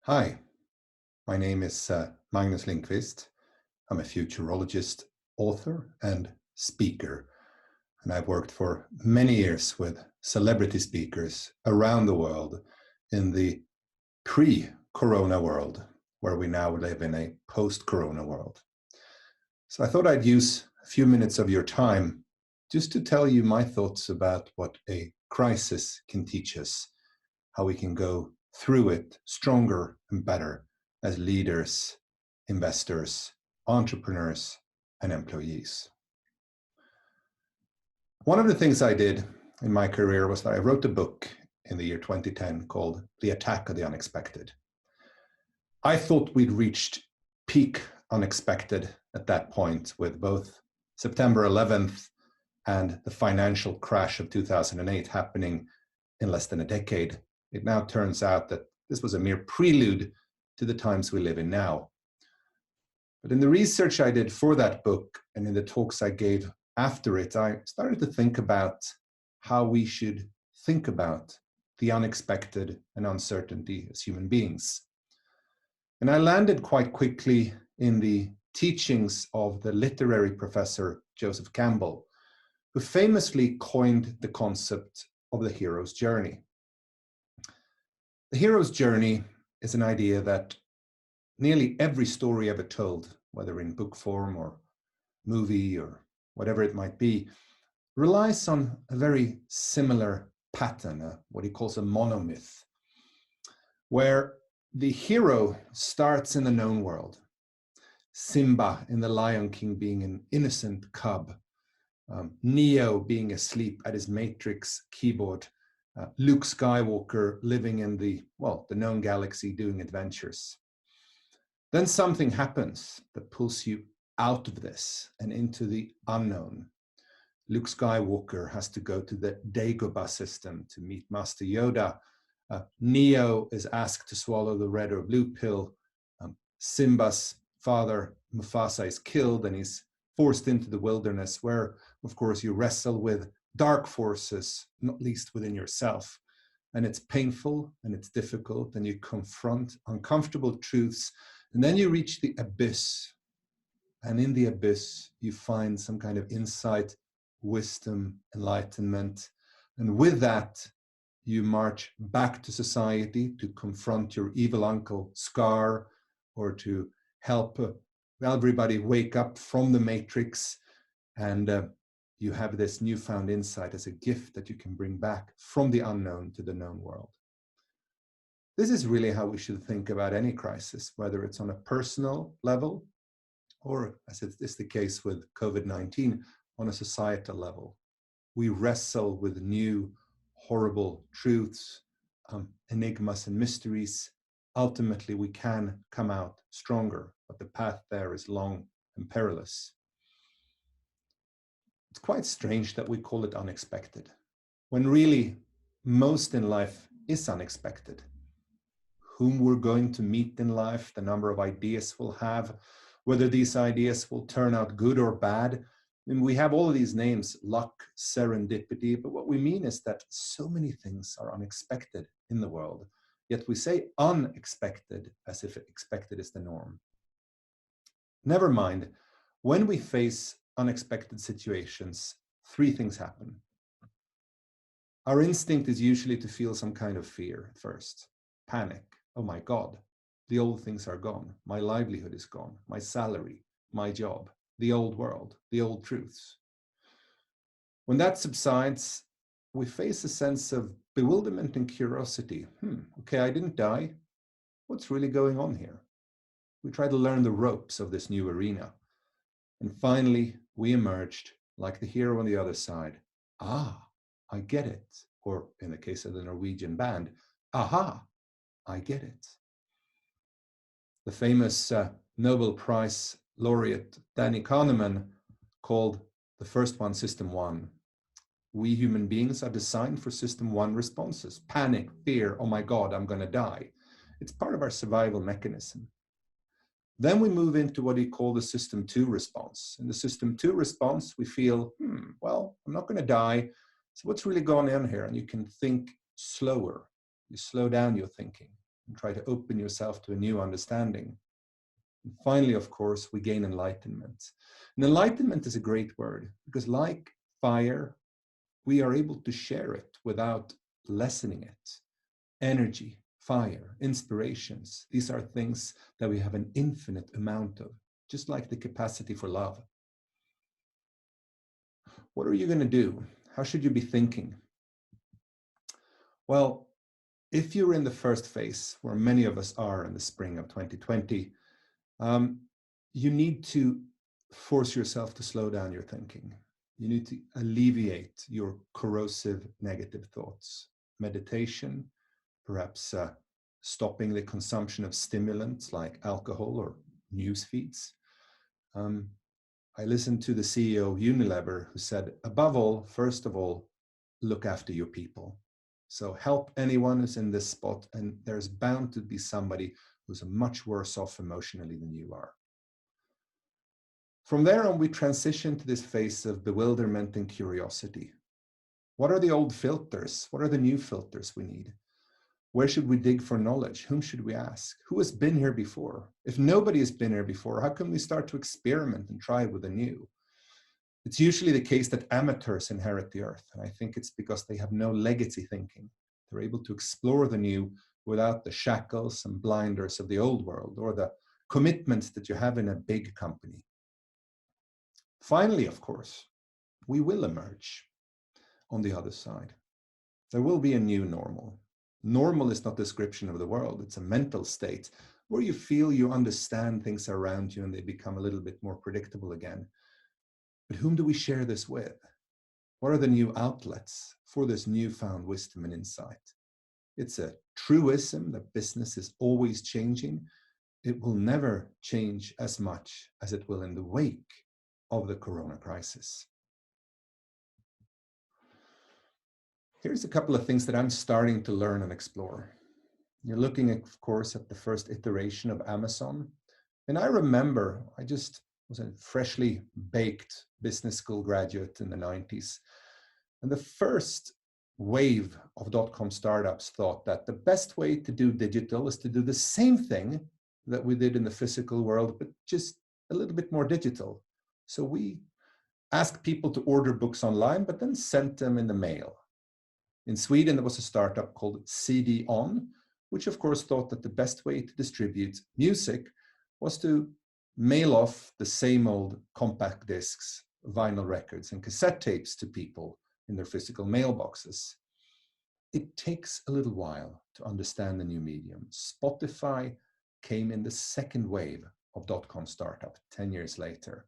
Hi, my name is Magnus Lindkvist. I'm a futurologist, author, and speaker. And I've worked for many years with celebrity speakers around the world in the pre-corona world, where we now live in a post-corona world. So I thought I'd use a few minutes of your time just to tell you my thoughts about what a crisis can teach us, how we can go through it stronger and better as leaders, investors, entrepreneurs, and employees. One of the things I did in my career was that I wrote a book in the year 2010 called The Attack of the Unexpected. I thought we'd reached peak unexpected at that point with both September 11th and the financial crash of 2008 happening in less than a decade. It now turns out that this was a mere prelude to the times we live in now. But in the research I did for that book and in the talks I gave after it, I started to think about how we should think about the unexpected and uncertainty as human beings. And I landed quite quickly in the teachings of the literary professor Joseph Campbell, who famously coined the concept of the hero's journey. The hero's journey is an idea that nearly every story ever told, whether in book form or movie or whatever it might be, relies on a very similar pattern, what he calls a monomyth, where the hero starts in the known world. Simba in The Lion King being an innocent cub, Neo being asleep at his Matrix keyboard, Luke Skywalker living in the known galaxy doing adventures. Then something happens that pulls you out of this and into the unknown. Luke Skywalker has to go to the Dagobah system to meet Master Yoda. Neo is asked to swallow the red or blue pill. Simba's father, Mufasa, is killed and he's forced into the wilderness where, of course, you wrestle with dark forces, not least within yourself. And it's painful and it's difficult and you confront uncomfortable truths. And then you reach the abyss. And in the abyss, you find some kind of insight, wisdom, enlightenment. And with that, you march back to society to confront your evil uncle Scar, or to help everybody wake up from the matrix. And you have this newfound insight as a gift that you can bring back from the unknown to the known world. This is really how we should think about any crisis, whether it's on a personal level or, as is the case with COVID-19, on a societal level. We wrestle with new, horrible truths, enigmas and mysteries. Ultimately, we can come out stronger, but the path there is long and perilous. It's quite strange that we call it unexpected, when really most in life is unexpected. Whom we're going to meet in life, the number of ideas we'll have, whether these ideas will turn out good or bad. And we have all of these names, luck, serendipity, but what we mean is that so many things are unexpected in the world, yet we say unexpected as if expected is the norm. Never mind, when we face unexpected situations, three things happen. Our instinct is usually to feel some kind of fear at first, panic. Oh my God, the old things are gone. My livelihood is gone. My salary, my job, the old world, the old truths. When that subsides, we face a sense of bewilderment and curiosity. Okay, I didn't die. What's really going on here? We try to learn the ropes of this new arena. And finally, we emerged like the hero on the other side. Ah, I get it. Or in the case of the Norwegian band, aha, I get it. The famous Nobel Prize laureate Danny Kahneman called the first one System 1. We human beings are designed for System 1 responses. Panic, fear, oh my God, I'm going to die. It's part of our survival mechanism. Then we move into what he called the System 2 response. In the System 2 response, we feel, well, I'm not going to die. So what's really going on here? And you can think slower. You slow down your thinking. and try to open yourself to a new understanding. And finally, of course, we gain enlightenment. And enlightenment is a great word because, like fire, we are able to share it without lessening it. Energy, fire, inspirations, these are things that we have an infinite amount of, just like the capacity for love. What are you going to do? How should you be thinking? Well, if you're in the first phase, where many of us are in the spring of 2020, you need to force yourself to slow down your thinking. You need to alleviate your corrosive negative thoughts. Meditation, perhaps stopping the consumption of stimulants like alcohol or news feeds. I listened to the CEO of Unilever who said, above all, first of all, look after your people. So help anyone who's in this spot, and there's bound to be somebody who's much worse off emotionally than you are. From there on, we transition to this phase of bewilderment and curiosity. What are the old filters? What are the new filters we need? Where should we dig for knowledge? Whom should we ask? Who has been here before? If nobody has been here before, how can we start to experiment and try with the new? It's usually the case that amateurs inherit the earth, and I think it's because they have no legacy thinking. They're able to explore the new without the shackles and blinders of the old world or the commitments that you have in a big company. Finally, of course, we will emerge on the other side. There will be a new normal. Normal is not a description of the world. It's a mental state where you feel you understand things around you and they become a little bit more predictable again. But whom do we share this with? What are the new outlets for this newfound wisdom and insight? It's a truism that business is always changing. It will never change as much as it will in the wake of the corona crisis. Here's a couple of things that I'm starting to learn and explore. You're looking, of course, at the first iteration of Amazon. And I remember, I just was a freshly baked business school graduate in the 90s. And the first wave of dot-com startups thought that the best way to do digital is to do the same thing that we did in the physical world, but just a little bit more digital. So we asked people to order books online, but then sent them in the mail. In Sweden, there was a startup called CD-ON, which of course thought that the best way to distribute music was to mail off the same old compact discs, vinyl records, and cassette tapes to people in their physical mailboxes. It takes a little while to understand the new medium. Spotify came in the second wave of dot-com startup 10 years later.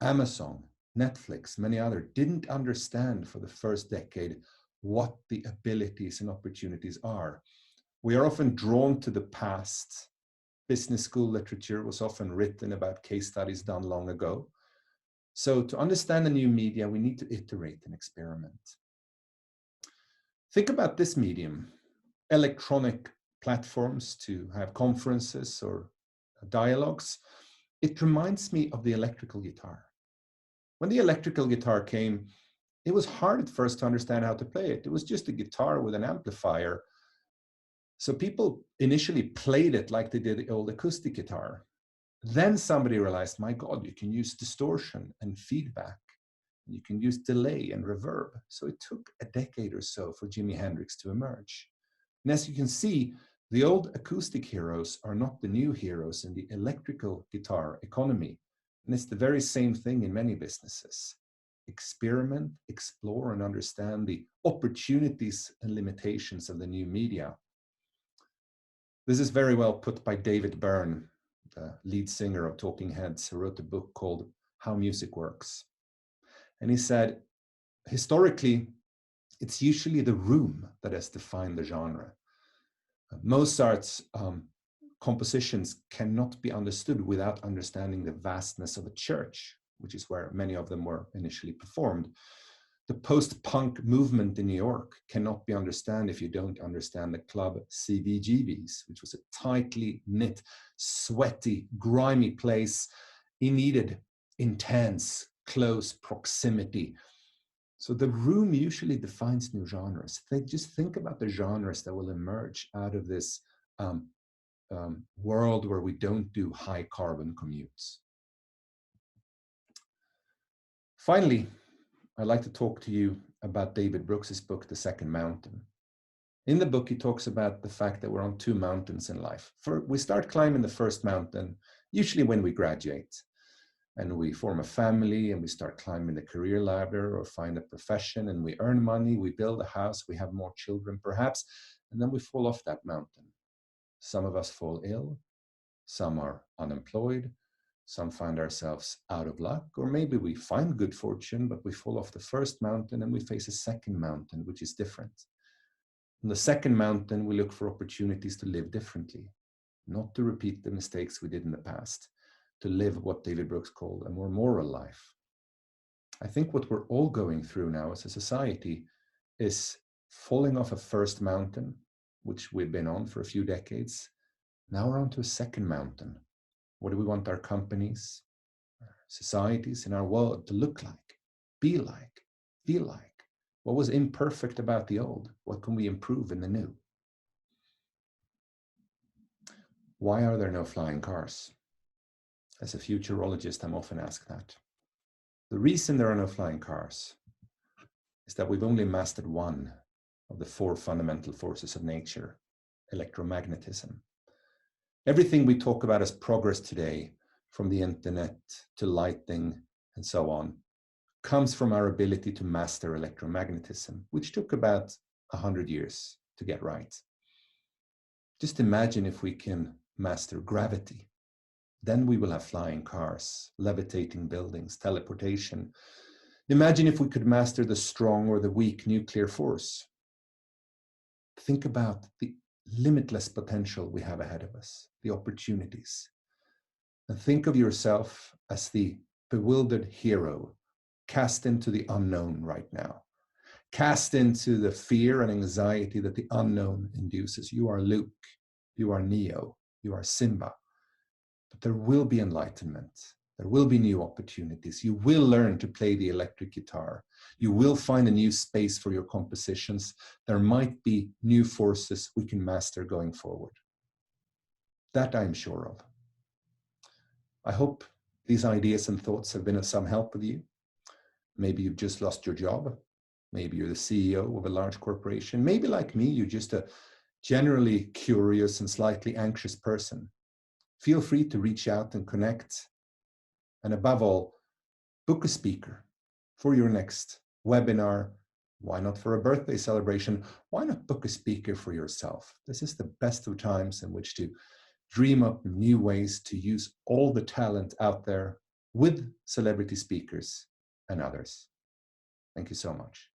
Amazon, Netflix, many others didn't understand for the first decade what the abilities and opportunities are. We are often drawn to the past. Business school literature was often written about case studies done long ago. So to understand the new media, we need to iterate and experiment. Think about this medium, electronic platforms to have conferences or dialogues. It reminds me of the electrical guitar. When the electrical guitar came, it was hard at first to understand how to play it. It was just a guitar with an amplifier. So people initially played it like they did the old acoustic guitar. Then somebody realized, my God, you can use distortion and feedback. You can use delay and reverb. So it took a decade or so for Jimi Hendrix to emerge. And as you can see, the old acoustic heroes are not the new heroes in the electrical guitar economy. And it's the very same thing in many businesses. Experiment, explore, and understand the opportunities and limitations of the new media. This is very well put by David Byrne, the lead singer of Talking Heads, who wrote a book called How Music Works. And he said, historically, it's usually the room that has defined the genre. Mozart's compositions cannot be understood without understanding the vastness of a church, which is where many of them were initially performed. The post-punk movement in New York cannot be understood if you don't understand the club CBGB's, which was a tightly knit, sweaty, grimy place. It needed intense, close proximity. So the room usually defines new genres. Just think about the genres that will emerge out of this world where we don't do high carbon commutes. Finally, I'd like to talk to you about David Brooks's book, The Second Mountain. In the book, he talks about the fact that we're on two mountains in life. We start climbing the first mountain, usually when we graduate, and we form a family and we start climbing the career ladder or find a profession and we earn money, we build a house, we have more children perhaps, and then we fall off that mountain. Some of us fall ill, some are unemployed, some find ourselves out of luck, or maybe we find good fortune, but we fall off the first mountain and we face a second mountain, which is different. On the second mountain, we look for opportunities to live differently, not to repeat the mistakes we did in the past, to live what David Brooks called a more moral life. I think what we're all going through now as a society is falling off a first mountain, which we've been on for a few decades. Now we're on to a second mountain. What do we want our companies, our societies, and our world to look like, be like, feel like? What was imperfect about the old? What can we improve in the new? Why are there no flying cars? As a futurologist, I'm often asked that. The reason there are no flying cars is that we've only mastered one of the four fundamental forces of nature, electromagnetism. Everything we talk about as progress today, from the internet to lighting and so on, comes from our ability to master electromagnetism, which took about 100 years to get right. Just imagine if we can master gravity. Then we will have flying cars, levitating buildings, teleportation. Imagine if we could master the strong or the weak nuclear force. Think about the limitless potential we have ahead of us, the opportunities. And think of yourself as the bewildered hero cast into the unknown right now, cast into the fear and anxiety that the unknown induces. You are Luke, you are Neo, you are Simba. But there will be enlightenment. There will be new opportunities. You will learn to play the electric guitar. You will find a new space for your compositions. There might be new forces we can master going forward. That I'm sure of. I hope these ideas and thoughts have been of some help with you. Maybe you've just lost your job. Maybe you're the CEO of a large corporation. Maybe like me, you're just a generally curious and slightly anxious person. Feel free to reach out and connect. And above all, book a speaker for your next webinar. Why not for a birthday celebration? Why not book a speaker for yourself? This is the best of times in which to dream up new ways to use all the talent out there with celebrity speakers and others. Thank you so much.